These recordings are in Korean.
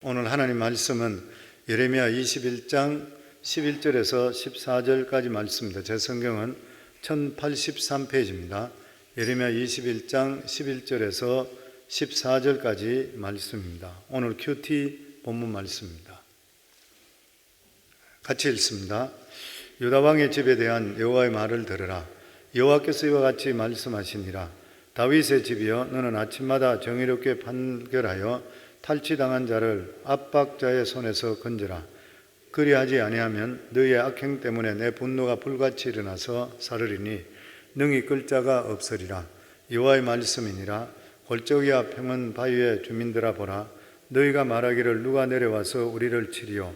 오늘 하나님 말씀은 예레미야 21장 11절에서 14절까지 말씀입니다. 제 성경은 1083페이지입니다. 예레미야 21장 11절에서 14절까지 말씀입니다. 오늘 큐티 본문 말씀입니다. 같이 읽습니다. 유다 왕의 집에 대한 여호와의 말을 들으라. 여호와께서 이와 같이 말씀하시니라. 다윗의 집이여, 너는 아침마다 정의롭게 판결하여 탈취당한 자를 압박자의 손에서 건져라. 그리하지 아니하면 너희의 악행 때문에 내 분노가 불같이 일어나서 사르리니 능히 끌 자가 없으리라. 여호와의 말씀이니라. 골짜기와 평원 바위의 주민들아 보라. 너희가 말하기를 누가 내려와서 우리를 치리요,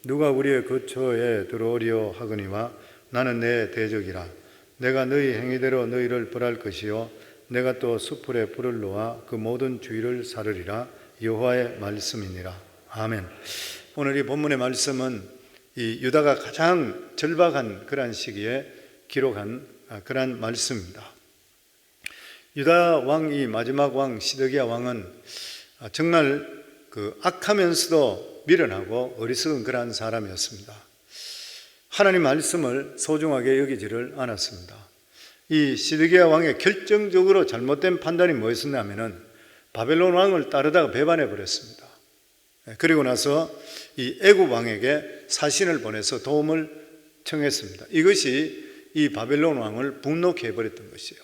누가 우리의 거처에 들어오리요 하거니와 나는 내 대적이라. 내가 너희 행위대로 너희를 벌할 것이요, 내가 또 수풀에 불을 놓아 그 모든 주위를 사르리라. 여호와의 말씀이니라. 아멘. 오늘 이 본문의 말씀은 이 유다가 가장 절박한 그러한 시기에 기록한 그러한 말씀입니다. 유다 왕이 마지막 왕 시드기야 왕은 정말 악하면서도 미련하고 어리석은 그러한 사람이었습니다. 하나님 말씀을 소중하게 여기지를 않았습니다. 이 시드기야 왕의 결정적으로 잘못된 판단이 뭐였었냐면은 바벨론 왕을 따르다가 배반해 버렸습니다. 그리고 나서 이 애굽 왕에게 사신을 보내서 도움을 청했습니다. 이것이 이 바벨론 왕을 분노케 해버렸던 것이에요.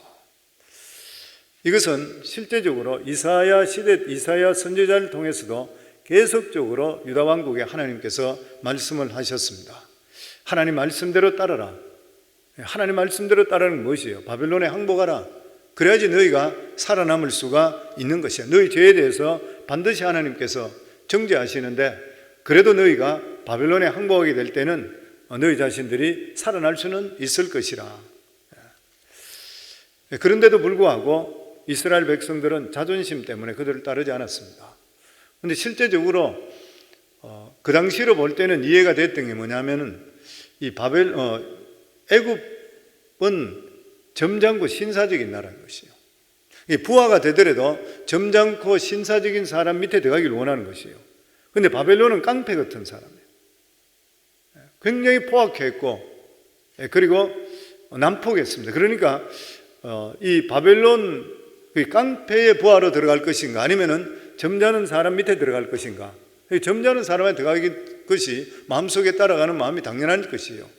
이것은 실제적으로 이사야 시대 이사야 선지자를 통해서도 계속적으로 유다 왕국에 하나님께서 말씀을 하셨습니다. 하나님 말씀대로 따르라. 하나님 말씀대로 따르는 것이에요. 바벨론에 항복하라. 그래야지 너희가 살아남을 수가 있는 것이야. 너희 죄에 대해서 반드시 하나님께서 정죄하시는데, 그래도 너희가 바벨론에 항복하게 될 때는 너희 자신들이 살아날 수는 있을 것이라. 그런데도 불구하고 이스라엘 백성들은 자존심 때문에 그들을 따르지 않았습니다. 그런데 실제적으로 그 당시로 볼 때는 이해가 됐던 게 뭐냐면은 이 애굽은 점잖고 신사적인 나라인 것이에요. 부하가 되더라도 점잖고 신사적인 사람 밑에 들어가기를 원하는 것이에요. 그런데 바벨론은 깡패 같은 사람이에요. 굉장히 포악했고 그리고 난폭했습니다. 그러니까 이 바벨론 깡패의 부하로 들어갈 것인가, 아니면은 점잖은 사람 밑에 들어갈 것인가. 점잖은 사람에 들어가는 것이 마음속에 따라가는 마음이 당연한 것이에요.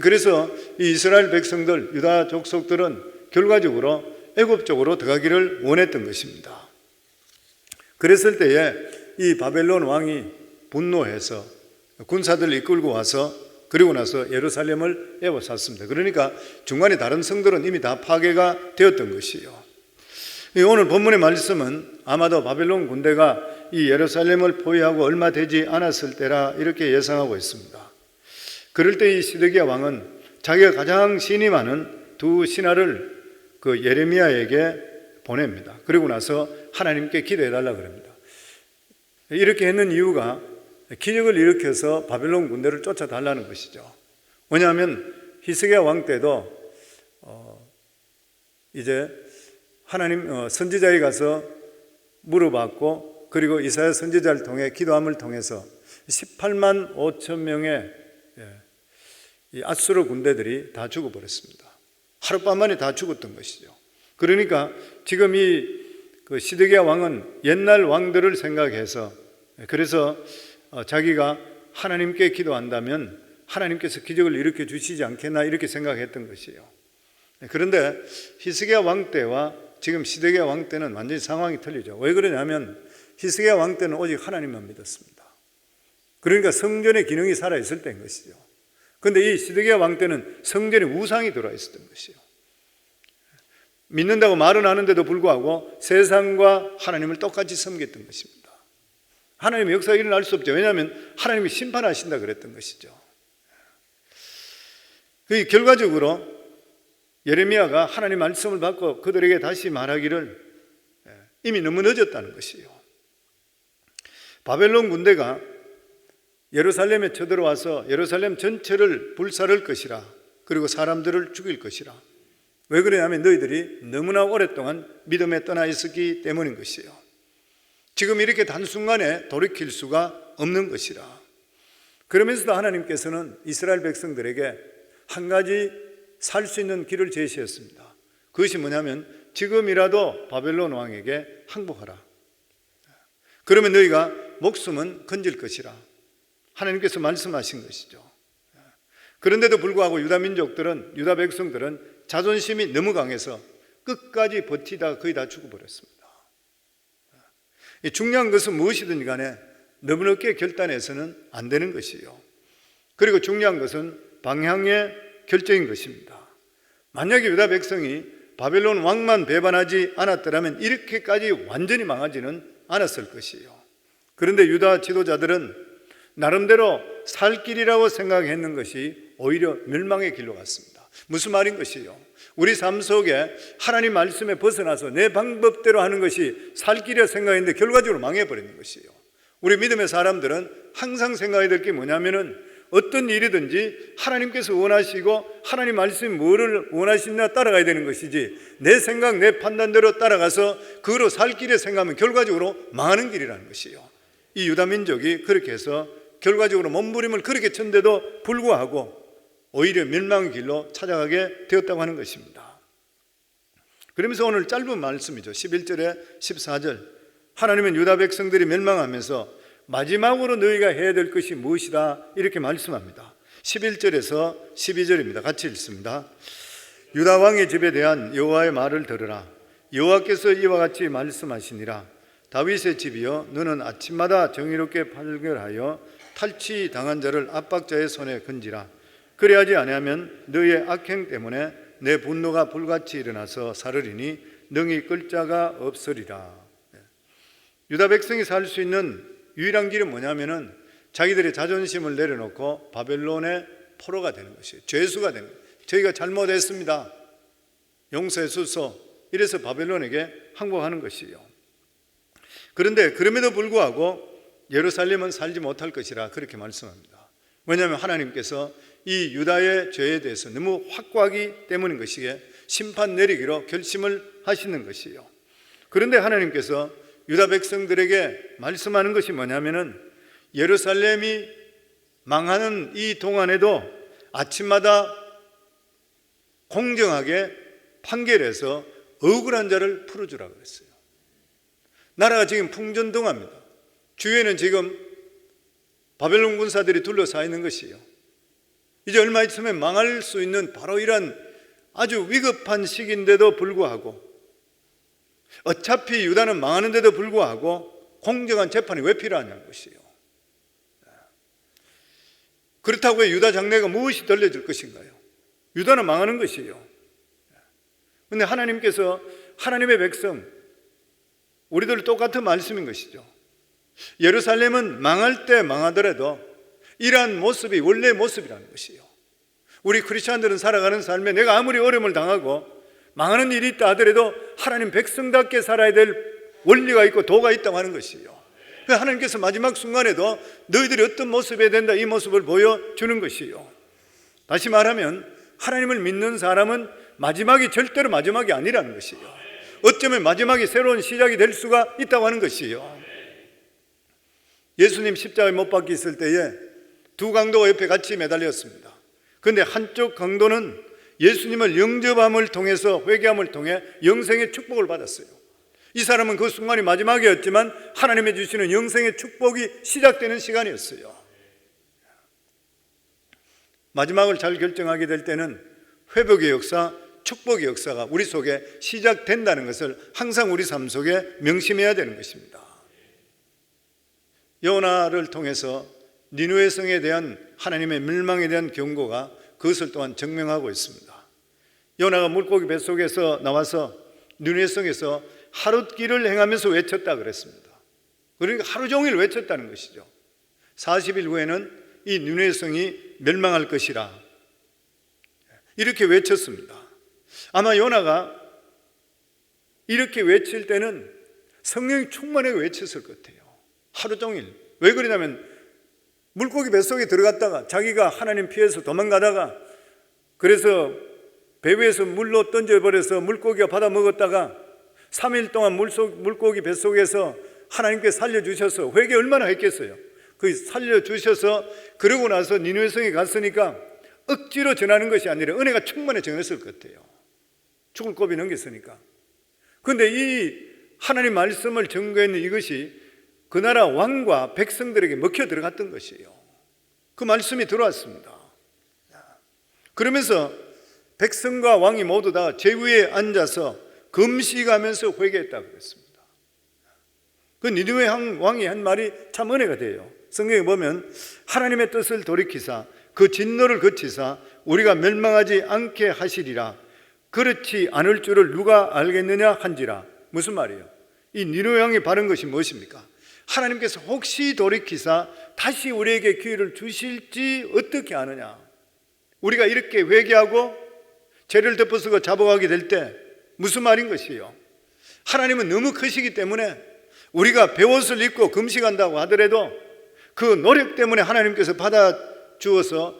그래서 이 이스라엘 백성들, 유다 족속들은 결과적으로 애굽 쪽으로 들어가기를 원했던 것입니다. 그랬을 때에 이 바벨론 왕이 분노해서 군사들을 이끌고 와서 그리고 나서 예루살렘을 에워쌌습니다. 그러니까 중간에 다른 성들은 이미 다 파괴가 되었던 것이에요. 오늘 본문의 말씀은 아마도 바벨론 군대가 이 예루살렘을 포위하고 얼마 되지 않았을 때라 이렇게 예상하고 있습니다. 그럴 때 이 시드기야 왕은 자기가 가장 신이 많은 두 신하를 예레미야에게 보냅니다. 그리고 나서 하나님께 기도해달라고 합니다. 이렇게 했는 이유가 기적을 일으켜서 바벨론 군대를 쫓아달라는 것이죠. 왜냐하면 히스기야 왕 때도 이제 하나님 선지자에 가서 물어봤고, 그리고 이사야 선지자를 통해 기도함을 통해서 18만 5천 명의 이 아수르 군대들이 다 죽어버렸습니다. 하룻밤 만에 다 죽었던 것이죠. 그러니까 지금 이 시드기야 왕은 옛날 왕들을 생각해서, 그래서 자기가 하나님께 기도한다면 하나님께서 기적을 일으켜 주시지 않겠나 이렇게 생각했던 것이에요. 그런데 히스기야 왕 때와 지금 시드기야 왕 때는 완전히 상황이 틀리죠. 왜 그러냐면 히스기야 왕 때는 오직 하나님만 믿었습니다. 그러니까 성전의 기능이 살아있을 때인 것이죠. 그런데 이 시드기야 왕 때는 성전에 우상이 들어와 있었던 것이에요. 믿는다고 말은 하는데도 불구하고 세상과 하나님을 똑같이 섬겼던 것입니다. 하나님의 역사가 일어날 수 없죠. 왜냐하면 하나님이 심판하신다 그랬던 것이죠. 결과적으로 예레미야가 하나님 말씀을 받고 그들에게 다시 말하기를 이미 너무 늦었다는 것이에요. 바벨론 군대가 예루살렘에 쳐들어와서 예루살렘 전체를 불살을 것이라, 그리고 사람들을 죽일 것이라. 왜 그러냐면 너희들이 너무나 오랫동안 믿음에 떠나 있었기 때문인 것이에요. 지금 이렇게 단순간에 돌이킬 수가 없는 것이라. 그러면서도 하나님께서는 이스라엘 백성들에게 한 가지 살 수 있는 길을 제시했습니다. 그것이 뭐냐면 지금이라도 바벨론 왕에게 항복하라. 그러면 너희가 목숨은 건질 것이라. 하나님께서 말씀하신 것이죠. 그런데도 불구하고 유다 민족들은, 유다 백성들은 자존심이 너무 강해서 끝까지 버티다가 거의 다 죽어버렸습니다. 중요한 것은 무엇이든 간에 너무 늦게 결단해서는 안 되는 것이요. 그리고 중요한 것은 방향의 결정인 것입니다. 만약에 유다 백성이 바벨론 왕만 배반하지 않았더라면 이렇게까지 완전히 망하지는 않았을 것이요. 그런데 유다 지도자들은 나름대로 살 길이라고 생각했는 것이 오히려 멸망의 길로 갔습니다. 무슨 말인 것이요? 우리 삶 속에 하나님 말씀에 벗어나서 내 방법대로 하는 것이 살 길이라 생각했는데 결과적으로 망해버리는 것이요. 우리 믿음의 사람들은 항상 생각해야 될 게 뭐냐면은 어떤 일이든지 하나님께서 원하시고 하나님 말씀이 뭐를 원하시나 따라가야 되는 것이지, 내 생각 내 판단대로 따라가서 그거로 살 길에 생각하면 결과적으로 망하는 길이라는 것이요. 이 유다 민족이 그렇게 해서 결과적으로 몸부림을 그렇게 쳤는데도 불구하고 오히려 멸망의 길로 찾아가게 되었다고 하는 것입니다. 그러면서 오늘 짧은 말씀이죠. 11절에 14절, 하나님은 유다 백성들이 멸망하면서 마지막으로 너희가 해야 될 것이 무엇이다 이렇게 말씀합니다. 11절에서 12절입니다. 같이 읽습니다. 유다 왕의 집에 대한 여호와의 말을 들으라. 여호와께서 이와 같이 말씀하시니라. 다윗의 집이여, 너는 아침마다 정의롭게 판결하여 탈취당한 자를 압박자의 손에 건지라. 그래야지 아니하면 너희의 악행 때문에 내 분노가 불같이 일어나서 사르리니 능히 끌 자가 없으리라. 유다 백성이 살 수 있는 유일한 길은 뭐냐면은 자기들의 자존심을 내려놓고 바벨론의 포로가 되는 것이에요. 죄수가 되는 거예요. 저희가 잘못했습니다, 용서해 주소, 이래서 바벨론에게 항복하는 것이에요. 그런데 그럼에도 불구하고 예루살렘은 살지 못할 것이라 그렇게 말씀합니다. 왜냐하면 하나님께서 이 유다의 죄에 대해서 너무 확고하기 때문인 것이기에 심판 내리기로 결심을 하시는 것이에요. 그런데 하나님께서 유다 백성들에게 말씀하는 것이 뭐냐면은 예루살렘이 망하는 이 동안에도 아침마다 공정하게 판결해서 억울한 자를 풀어주라고 그랬어요. 나라가 지금 풍전등화입니다. 주위에는 지금 바벨론 군사들이 둘러싸여 있는 것이에요. 이제 얼마 있으면 망할 수 있는 바로 이런 아주 위급한 시기인데도 불구하고, 어차피 유다는 망하는데도 불구하고 공정한 재판이 왜 필요하냐는 것이에요. 그렇다고 유다 장래가 무엇이 들려질 것인가요? 유다는 망하는 것이에요. 그런데 하나님께서 하나님의 백성, 우리들 똑같은 말씀인 것이죠. 예루살렘은 망할 때 망하더라도 이러한 모습이 원래 모습이라는 것이에요. 우리 크리스찬들은 살아가는 삶에 내가 아무리 어려움을 당하고 망하는 일이 있다 하더라도 하나님 백성답게 살아야 될 원리가 있고 도가 있다고 하는 것이에요. 하나님께서 마지막 순간에도 너희들이 어떤 모습이 된다, 이 모습을 보여주는 것이에요. 다시 말하면 하나님을 믿는 사람은 마지막이 절대로 마지막이 아니라는 것이에요. 어쩌면 마지막이 새로운 시작이 될 수가 있다고 하는 것이에요. 예수님 십자가에 못 박혀 있을 때에 두 강도가 옆에 같이 매달렸습니다. 그런데 한쪽 강도는 예수님을 영접함을 통해서, 회개함을 통해 영생의 축복을 받았어요. 이 사람은 그 순간이 마지막이었지만 하나님의 주시는 영생의 축복이 시작되는 시간이었어요. 마지막을 잘 결정하게 될 때는 회복의 역사, 축복의 역사가 우리 속에 시작된다는 것을 항상 우리 삶 속에 명심해야 되는 것입니다. 요나를 통해서 니느웨 성에 대한 하나님의 멸망에 대한 경고가 그것을 또한 증명하고 있습니다. 요나가 물고기 뱃속에서 나와서 니느웨 성에서 하룻길을 행하면서 외쳤다 그랬습니다. 그러니까 하루 종일 외쳤다는 것이죠. 40일 후에는 이 니느웨 성이 멸망할 것이라 이렇게 외쳤습니다. 아마 요나가 이렇게 외칠 때는 성령이 충만하게 외쳤을 것 같아요. 하루 종일. 왜 그러냐면 물고기 뱃속에 들어갔다가 자기가 하나님 피해서 도망가다가, 그래서 배 위에서 물로 던져버려서 물고기가 받아 먹었다가 3일 동안 물고기 뱃속에서 하나님께 살려주셔서 회개 얼마나 했겠어요. 그 살려주셔서 그러고 나서 니느웨 성에 갔으니까 억지로 전하는 것이 아니라 은혜가 충만히 전했을 것 같아요. 죽을 고비 넘겼으니까. 그런데 이 하나님 말씀을 증거했는 이것이 그 나라 왕과 백성들에게 먹혀 들어갔던 것이에요. 그 말씀이 들어왔습니다. 그러면서 백성과 왕이 모두 다 제위에 앉아서 금식하면서 회개했다고 그랬습니다. 그 니느웨 왕이 한 말이 참 은혜가 돼요. 성경에 보면 하나님의 뜻을 돌이키사 그 진노를 그치사 우리가 멸망하지 않게 하시리라. 그렇지 않을 줄을 누가 알겠느냐 한지라. 무슨 말이에요? 이 니느웨 왕이 바른 것이 무엇입니까? 하나님께서 혹시 돌이키사 다시 우리에게 기회를 주실지 어떻게 아느냐. 우리가 이렇게 회개하고 죄를 덮어쓰고 자복하게 될 때 무슨 말인 것이에요? 하나님은 너무 크시기 때문에 우리가 베옷을 입고 금식한다고 하더라도 그 노력 때문에 하나님께서 받아주어서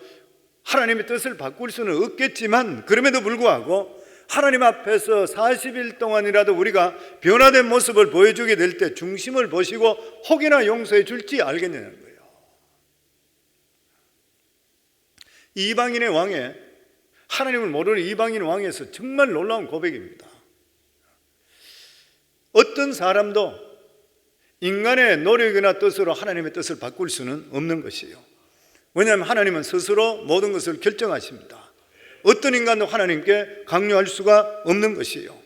하나님의 뜻을 바꿀 수는 없겠지만, 그럼에도 불구하고 하나님 앞에서 40일 동안이라도 우리가 변화된 모습을 보여주게 될 때 중심을 보시고 혹이나 용서해 줄지 알겠냐는 거예요. 이방인의 왕에, 하나님을 모르는 이방인 왕에서 정말 놀라운 고백입니다. 어떤 사람도 인간의 노력이나 뜻으로 하나님의 뜻을 바꿀 수는 없는 것이에요. 왜냐하면 하나님은 스스로 모든 것을 결정하십니다. 어떤 인간도 하나님께 강요할 수가 없는 것이에요.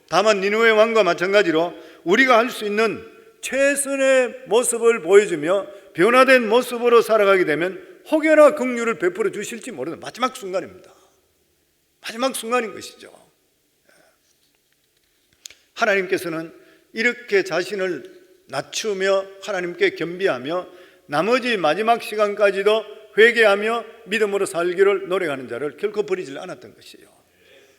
다만 니느웨 왕과 마찬가지로 우리가 할 수 있는 최선의 모습을 보여주며 변화된 모습으로 살아가게 되면 혹여나 긍휼을 베풀어 주실지 모르는 마지막 순간입니다. 마지막 순간인 것이죠. 하나님께서는 이렇게 자신을 낮추며 하나님께 겸비하며 나머지 마지막 시간까지도 회개하며 믿음으로 살기를 노력하는 자를 결코 버리지 않았던 것이에요.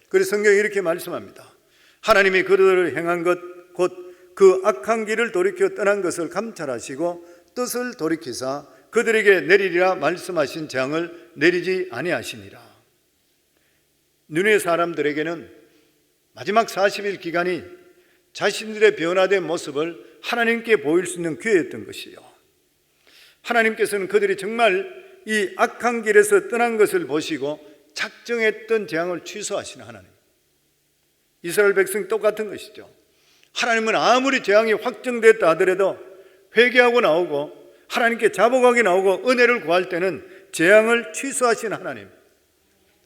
그래서 성경이 이렇게 말씀합니다. 하나님이 그들을 행한 것 곧 그 악한 길을 돌이켜 떠난 것을 감찰하시고 뜻을 돌이키사 그들에게 내리리라 말씀하신 재앙을 내리지 아니하시니라. 니느웨 사람들에게는 마지막 40일 기간이 자신들의 변화된 모습을 하나님께 보일 수 있는 기회였던 것이요, 하나님께서는 그들이 정말 이 악한 길에서 떠난 것을 보시고 작정했던 재앙을 취소하시는 하나님. 이스라엘 백성이 똑같은 것이죠. 하나님은 아무리 재앙이 확정됐다 하더라도 회개하고 나오고 하나님께 자복하게 나오고 은혜를 구할 때는 재앙을 취소하시는 하나님.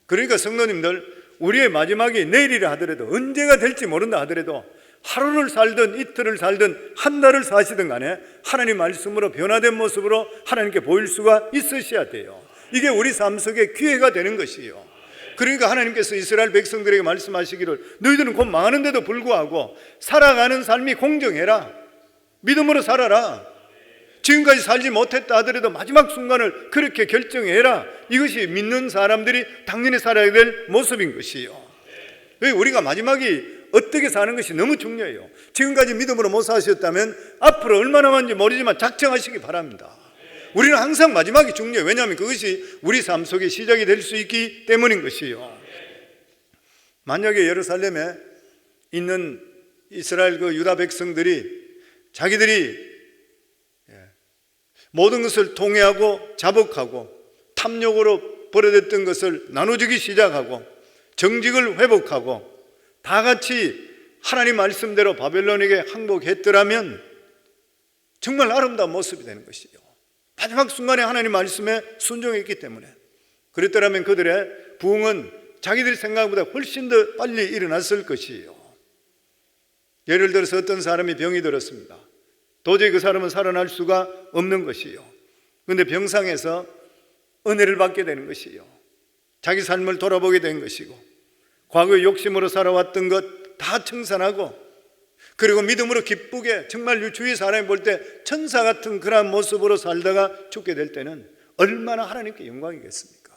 그러니까 성도님들, 우리의 마지막이 내일이라 하더라도, 언제가 될지 모른다 하더라도 하루를 살든 이틀을 살든 한 달을 사시든 간에 하나님 말씀으로 변화된 모습으로 하나님께 보일 수가 있으셔야 돼요. 이게 우리 삶 속에 기회가 되는 것이에요. 그러니까 하나님께서 이스라엘 백성들에게 말씀하시기를 너희들은 곧 망하는데도 불구하고 살아가는 삶이 공정해라, 믿음으로 살아라, 지금까지 살지 못했다 하더라도 마지막 순간을 그렇게 결정해라. 이것이 믿는 사람들이 당연히 살아야 될 모습인 것이에요. 우리가 마지막이 어떻게 사는 것이 너무 중요해요. 지금까지 믿음으로 못 사셨다면 앞으로 얼마나 많은지 모르지만 작정하시기 바랍니다. 우리는 항상 마지막이 중요해요. 왜냐하면 그것이 우리 삶 속에 시작이 될 수 있기 때문인 것이에요. 만약에 예루살렘에 있는 이스라엘 그 유다 백성들이 자기들이 모든 것을 통회하고 자복하고 탐욕으로 버려졌던 것을 나눠주기 시작하고 정직을 회복하고 다 같이 하나님 말씀대로 바벨론에게 항복했더라면 정말 아름다운 모습이 되는 것이죠. 마지막 순간에 하나님 말씀에 순종했기 때문에. 그랬더라면 그들의 부흥은 자기들 생각보다 훨씬 더 빨리 일어났을 것이에요. 예를 들어서 어떤 사람이 병이 들었습니다. 도저히 그 사람은 살아날 수가 없는 것이에요. 그런데 병상에서 은혜를 받게 되는 것이에요. 자기 삶을 돌아보게 된 것이고 과거의 욕심으로 살아왔던 것 다 청산하고, 그리고 믿음으로 기쁘게 정말 주위 사람이 볼 때 천사 같은 그런 모습으로 살다가 죽게 될 때는 얼마나 하나님께 영광이겠습니까?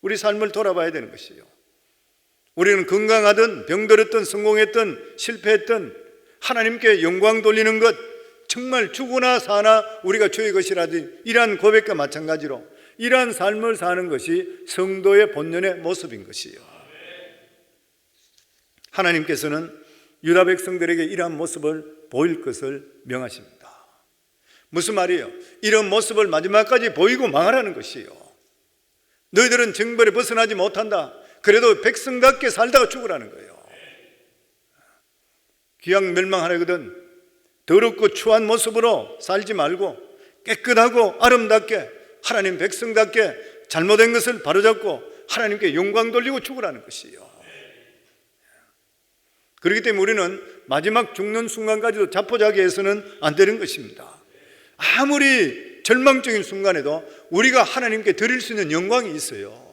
우리 삶을 돌아봐야 되는 것이에요. 우리는 건강하든 병들었든 성공했든 실패했든 하나님께 영광 돌리는 것, 정말 죽으나 사나 우리가 주의 것이라든 이러한 고백과 마찬가지로 이러한 삶을 사는 것이 성도의 본연의 모습인 것이에요. 하나님께서는 유다 백성들에게 이러한 모습을 보일 것을 명하십니다. 무슨 말이에요? 이런 모습을 마지막까지 보이고 망하라는 것이에요. 너희들은 징벌에 벗어나지 못한다. 그래도 백성답게 살다가 죽으라는 거예요. 기왕 멸망하려거든 더럽고 추한 모습으로 살지 말고 깨끗하고 아름답게 하나님 백성답게 잘못된 것을 바로잡고 하나님께 영광 돌리고 죽으라는 것이에요. 그렇기 때문에 우리는 마지막 죽는 순간까지도 자포자기해서는 안 되는 것입니다. 아무리 절망적인 순간에도 우리가 하나님께 드릴 수 있는 영광이 있어요.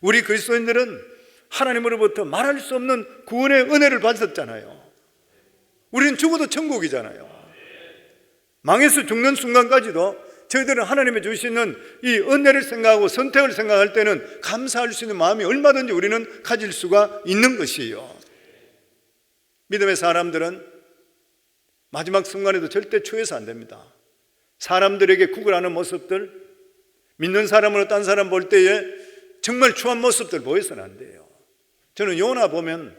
우리 그리스도인들은 하나님으로부터 말할 수 없는 구원의 은혜를 받았잖아요. 우리는 죽어도 천국이잖아요. 망해서 죽는 순간까지도 저희들은 하나님이 주시는 이 은혜를 생각하고 선택을 생각할 때는 감사할 수 있는 마음이 얼마든지 우리는 가질 수가 있는 것이에요. 믿음의 사람들은 마지막 순간에도 절대 추해서 안 됩니다. 사람들에게 구걸하는 모습들, 믿는 사람으로 딴 사람 볼 때에 정말 추한 모습들 보여서는 안 돼요. 저는 요나 보면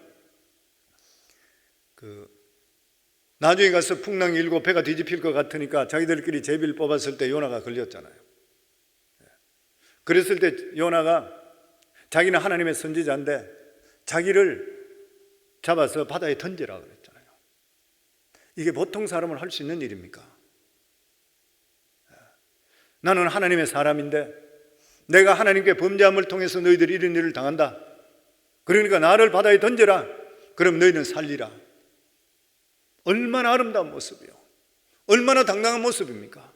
나중에 가서 풍랑이 일고 배가 뒤집힐 것 같으니까 자기들끼리 제비를 뽑았을 때 요나가 걸렸잖아요. 그랬을 때 요나가 자기는 하나님의 선지자인데 자기를 잡아서 바다에 던지라 그랬잖아요. 이게 보통 사람은 할 수 있는 일입니까? 나는 하나님의 사람인데 내가 하나님께 범죄함을 통해서 너희들이 이런 일을 당한다. 그러니까 나를 바다에 던져라. 그럼 너희는 살리라. 얼마나 아름다운 모습이요. 얼마나 당당한 모습입니까?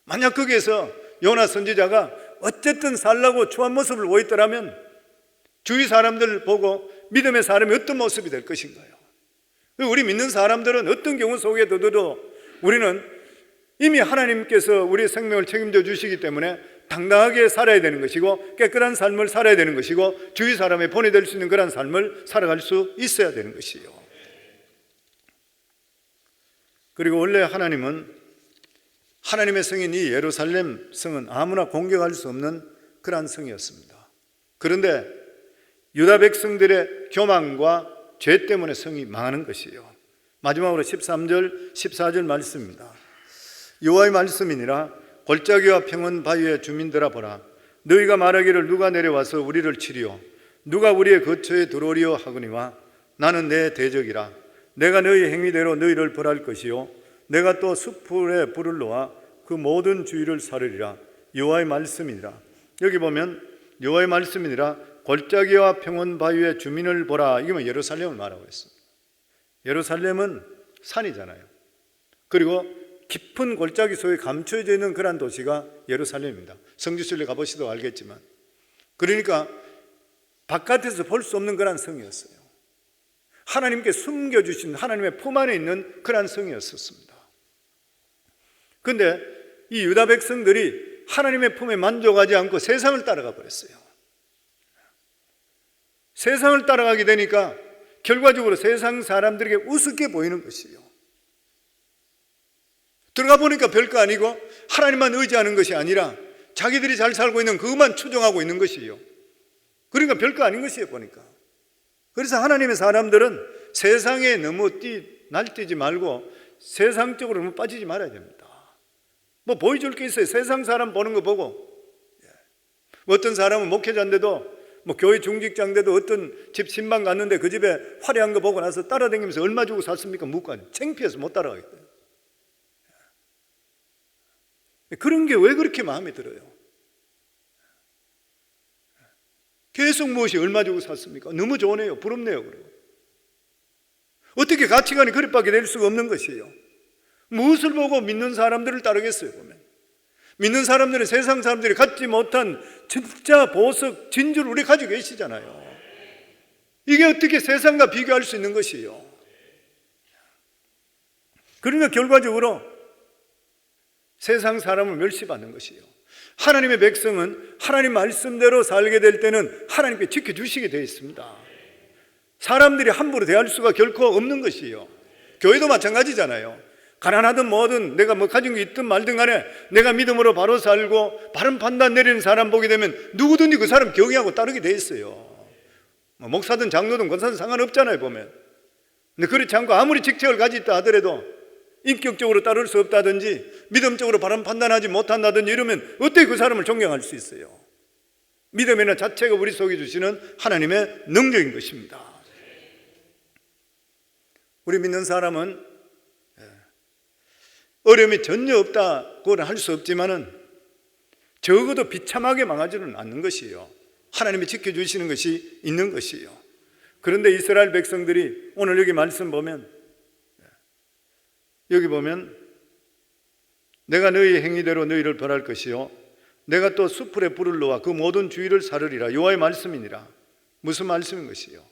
만약 거기에서 요나 선지자가 어쨌든 살라고 추한 모습을 보였더라면 주위 사람들을 보고 믿음의 사람이 어떤 모습이 될 것인가요? 우리 믿는 사람들은 어떤 경우 속에 더더도 우리는 이미 하나님께서 우리의 생명을 책임져 주시기 때문에 당당하게 살아야 되는 것이고 깨끗한 삶을 살아야 되는 것이고 주위 사람에 보내될 수 있는 그런 삶을 살아갈 수 있어야 되는 것이에요. 그리고 원래 하나님은 하나님의 성인 이 예루살렘 성은 아무나 공격할 수 없는 그러한 성이었습니다. 그런데 유다 백성들의 교만과 죄 때문에 성이 망하는 것이에요. 마지막으로 13절, 14절 말씀입니다. 여호와의 말씀이니라 골짜기와 평원 바위의 주민들아 보라. 너희가 말하기를 누가 내려와서 우리를 치리요 누가 우리의 거처에 들어오리요 하거니와 나는 내 대적이라. 내가 너희 행위대로 너희를 벌할 것이요 내가 또 숯불에 불을 놓아 그 모든 주위를 사르리라. 여호와의 말씀이니라. 여기 보면 여호와의 말씀이니라 골짜기와 평원 바위의 주민을 보라. 이게 예루살렘을 말하고 있습니다. 예루살렘은 산이잖아요. 그리고 깊은 골짜기 속에 감춰져 있는 그런 도시가 예루살렘입니다. 성지순례 가보시도 알겠지만, 그러니까 바깥에서 볼 수 없는 그런 성이었어요. 하나님께 숨겨주신 하나님의 품 안에 있는 그런 성이었었습니다. 그런데 이 유다 백성들이 하나님의 품에 만족하지 않고 세상을 따라가 버렸어요. 세상을 따라가게 되니까 결과적으로 세상 사람들에게 우습게 보이는 것이에요. 들어가 보니까 별거 아니고 하나님만 의지하는 것이 아니라 자기들이 잘 살고 있는 그것만 추종하고 있는 것이에요. 그러니까 별거 아닌 것이에요 보니까. 그래서 하나님의 사람들은 세상에 너무 날뛰지 말고 세상적으로 너무 빠지지 말아야 됩니다. 뭐 보여줄 게 있어요. 세상 사람 보는 거 보고. 어떤 사람은 목회자인데도 뭐 교회 중직자인데도 어떤 집 신방 갔는데 그 집에 화려한 거 보고 나서 따라다니면서 얼마 주고 샀습니까? 묻고 창피해서 못 따라가겠어요. 그런 게 왜 그렇게 마음에 들어요? 계속 무엇이 얼마 주고 샀습니까? 너무 좋네요. 부럽네요. 그리고 어떻게 가치관이 그릇밖에 될 수가 없는 것이에요. 무엇을 보고 믿는 사람들을 따르겠어요? 보면 믿는 사람들은 세상 사람들이 갖지 못한 진짜 보석, 진주를 우리 가지고 계시잖아요. 이게 어떻게 세상과 비교할 수 있는 것이에요? 그러니까 결과적으로 세상 사람을 멸시받는 것이에요. 하나님의 백성은 하나님 말씀대로 살게 될 때는 하나님께 지켜주시게 되어 있습니다. 사람들이 함부로 대할 수가 결코 없는 것이에요. 교회도 마찬가지잖아요. 가난하든 뭐든 내가 뭐 가진 게 있든 말든 간에 내가 믿음으로 바로 살고 바른 판단 내리는 사람 보게 되면 누구든지 그 사람 경외하고 따르게 돼 있어요. 뭐 목사든 장로든 권사든 상관없잖아요 보면. 근데 그렇지 않고 아무리 직책을 가졌다 하더라도 인격적으로 따를 수 없다든지 믿음적으로 바른 판단하지 못한다든지 이러면 어떻게 그 사람을 존경할 수 있어요? 믿음이나 자체가 우리 속에 주시는 하나님의 능력인 것입니다. 우리 믿는 사람은 어려움이 전혀 없다고는 할 수 없지만은 적어도 비참하게 망하지는 않는 것이에요. 하나님이 지켜주시는 것이 있는 것이에요. 그런데 이스라엘 백성들이 오늘 여기 말씀 보면, 여기 보면 내가 너희 행위대로 너희를 벌할 것이요 내가 또 숯불에 불을 놓아 그 모든 주위를 사르리라. 여호와의 말씀이니라. 무슨 말씀인 것이요?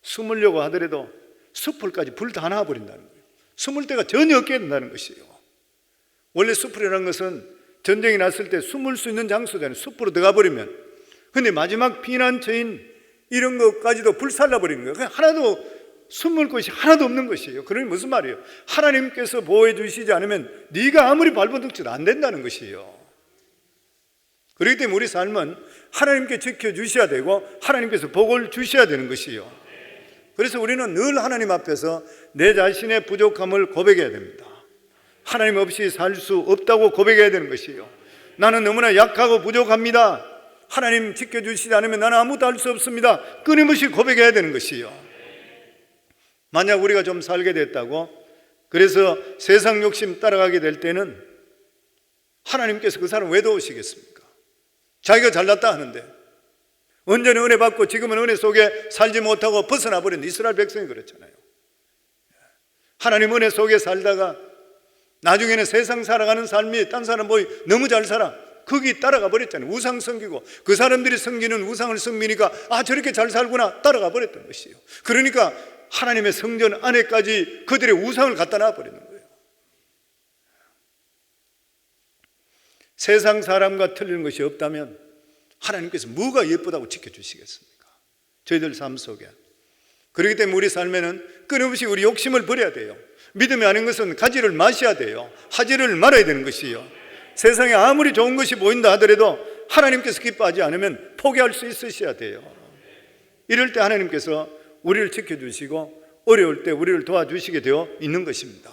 숨으려고 하더라도 숯불까지 불 다 놔버린다는 거예요. 숨을 데가 전혀 없게 된다는 것이에요. 원래 숯불이라는 것은 전쟁이 났을 때 숨을 수 있는 장소잖아요. 숯불로 들어가 버리면. 근데 마지막 피난처인 이런 것까지도 불살라버리는 거예요. 그냥 하나도 숨을 곳이 하나도 없는 것이에요. 그러니 무슨 말이에요? 하나님께서 보호해 주시지 않으면 네가 아무리 발버둥쳐도 안 된다는 것이에요. 그렇기 때문에 우리 삶은 하나님께 지켜주셔야 되고 하나님께서 복을 주셔야 되는 것이에요. 그래서 우리는 늘 하나님 앞에서 내 자신의 부족함을 고백해야 됩니다. 하나님 없이 살 수 없다고 고백해야 되는 것이에요. 나는 너무나 약하고 부족합니다. 하나님 지켜주시지 않으면 나는 아무것도 할 수 없습니다. 끊임없이 고백해야 되는 것이에요. 만약 우리가 좀 살게 됐다고 그래서 세상 욕심 따라가게 될 때는 하나님께서 그 사람 왜 도우시겠습니까? 자기가 잘났다 하는데 언제는 은혜 받고 지금은 은혜 속에 살지 못하고 벗어나 버린 이스라엘 백성이 그렇잖아요. 하나님 은혜 속에 살다가 나중에는 세상 살아가는 삶이 딴 사람 보이 너무 잘 살아 거기 따라가 버렸잖아요. 우상 섬기고 그 사람들이 섬기는 우상을 섬기니까 아 저렇게 잘 살구나 따라가 버렸던 것이에요. 그러니까 하나님의 성전 안에까지 그들의 우상을 갖다 놔 버리는 거예요. 세상 사람과 틀리는 것이 없다면 하나님께서 뭐가 예쁘다고 지켜주시겠습니까? 저희들 삶 속에. 그렇기 때문에 우리 삶에는 끊임없이 우리 욕심을 버려야 돼요. 믿음이 아닌 것은 가지를 마셔야 돼요. 하지를 말아야 되는 것이요. 세상에 아무리 좋은 것이 보인다 하더라도 하나님께서 기뻐하지 않으면 포기할 수 있으셔야 돼요. 이럴 때 하나님께서 우리를 지켜주시고 어려울 때 우리를 도와주시게 되어 있는 것입니다.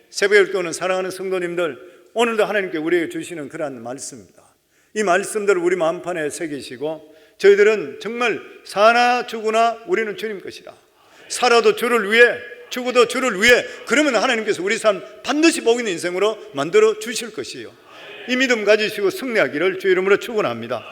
새벽에 오는 사랑하는 성도님들, 오늘도 하나님께 우리에게 주시는 그러한 말씀입니다. 이 말씀들을 우리 마음판에 새기시고 저희들은 정말 사나 죽으나 우리는 주님 것이라. 살아도 주를 위해 죽어도 주를 위해. 그러면 하나님께서 우리 삶 반드시 복 있는 인생으로 만들어 주실 것이에요. 이 믿음 가지시고 승리하기를 주의 이름으로 축원합니다.